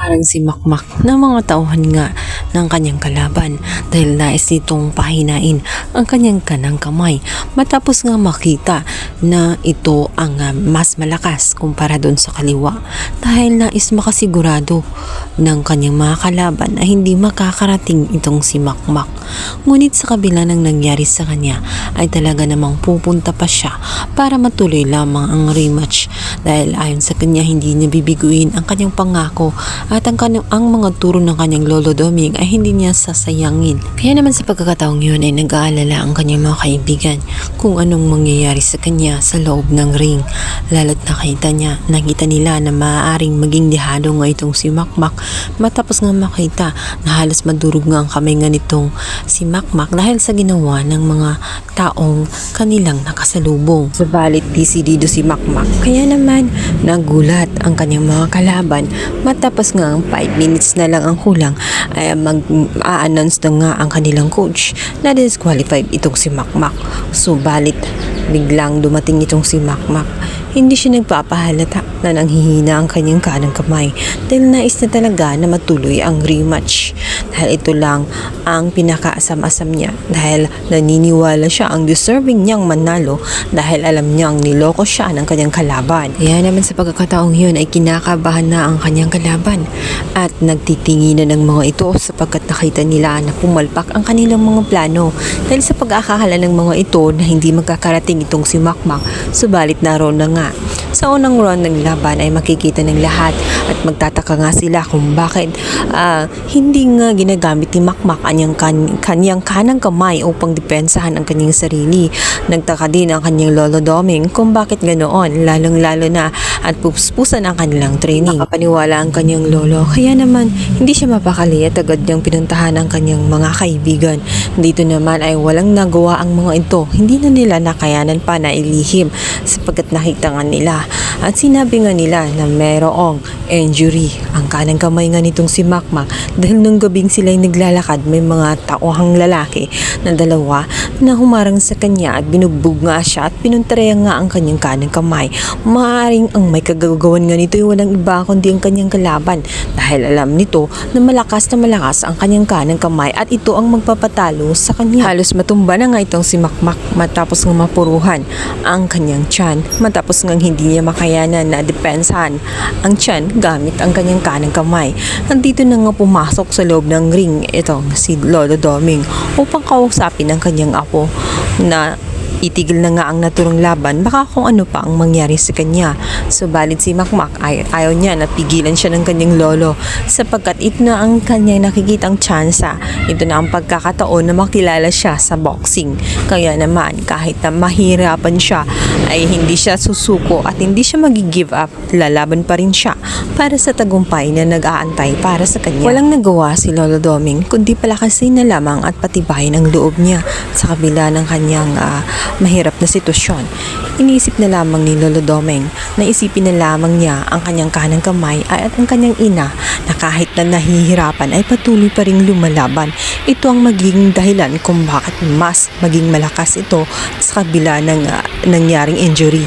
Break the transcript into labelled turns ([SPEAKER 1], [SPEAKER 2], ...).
[SPEAKER 1] Humarang si Makmak na mga tauhan nga ng kanyang kalaban dahil nais nitong pahinain ang kanyang kanang kamay matapos nga makita na ito ang mas malakas kumpara doon sa kaliwa dahil nais makasigurado ng kanyang mga kalaban na hindi makakarating itong si Makmak. Ngunit sa kabila ng nangyari sa kanya ay talaga namang pupunta pa siya para matuloy lamang ang rematch dahil ayon sa kanya hindi niya bibiguin ang kanyang pangako at ang mga turo ng kanyang lolo Doming ay hindi niya sasayangin. Kaya naman sa pagkakataong yun ay nag-aalala ang kanyang mga kaibigan kung anong mangyayari sa kanya sa loob ng ring. Lalo't nakita nila na maaaring maging dihado nga itong si Makmak matapos nga makita na halos madurog nga ang kamay nga nitong si Makmak dahil sa ginawa ng mga taong kanilang nakasalubong. Subalit disidido si Makmak kaya naman nagulat ang kanyang mga kalaban matapos nga ang 5 minutes na lang ang kulang ay mag-a-announce na nga ang kanilang coach na disqualified itong si Makmak. Subalit biglang dumating itong si Makmak. Hindi siya nagpapahalata na nanghihina ang kanyang kanang kamay dahil nais na talaga na matuloy ang rematch. Dahil ito lang ang pinakaasam-asam niya dahil naniniwala siya ang deserving niyang manalo dahil alam niyang niloko siya ng kanyang kalaban. Kaya naman sa pagkakataong yun ay kinakabahan na ang kanyang kalaban at nagtitinginan ng mga ito sapagkat nakita nila na pumalpak ang kanilang mga plano dahil sa pag-akakala ng mga ito na hindi magkakarating itong si Makmak. Subalit naroon na nga. Sa unang round ng laban ay makikita ng lahat at magtataka nga sila kung bakit hindi nga ginagamit ni Makmak kanyang kanang kamay upang depensahan ang kanyang sarili. Nagtaka din ang kanyang lolo Doming kung bakit ganoon, lalong-lalo na at puspusan ang kanilang training. Nakapaniwala ang kanyang lolo kaya naman hindi siya mapakali at agad niyang pinuntahan ang kanyang mga kaibigan. Dito naman ay walang nagawa ang mga ito. Hindi na nila nakayanan pa na ilihim sapagkat nakita nga nila at sinabi nga nila na mayroong injury ang kanang kamay nga nitong si Makmak dahil nung gabing sila ay naglalakad may mga tauhang lalaki na dalawa na humarang sa kanya at binugbog nga siya at pinuntaraya nga ang kanyang kanang kamay. Maaaring ang may kagagawan nga nito ay walang iba kundi ang kanyang kalaban dahil alam nito na malakas ang kanyang kanang kamay at ito ang magpapatalo sa kanya. Halos matumba na nga itong si Makmak matapos nga mapuruhan ang kanyang tiyan matapos nga hindi niya makayanan na depensahan ang tiyan gamit ang kanyang kanang kamay. Nandito na nga pumasok sa loob ng ring itong si Lolo Doming upang kausapin ang kanyang apo na itigil na nga ang naturang laban baka kung ano pa ang mangyari sa kanya. Subalit si Makmak ayaw niya na pigilan siya ng kanyang lolo sapagkat ito na ang kanyang nakikitang tsansa. Ito na ang pagkakataon na makilala siya sa boxing. Kaya naman kahit na mahirapan siya ay hindi siya susuko at hindi siya mag-give up. Lalaban pa rin siya para sa tagumpay na nag-aantay para sa kanya. Walang nagawa si Lolo Doming kundi palakasin na lamang at patibayin ang loob niya sa kabila ng kanyang mahirap na sitwasyon. Iniisip na lamang ni Lolo Doming na isipin na lamang niya ang kanyang kanang kamay at ang kanyang ina na kahit na nahihirapan ay patuloy pa ring lumalaban. Ito ang magiging dahilan kung bakit mas maging malakas ito sa kabila ng nangyaring injury.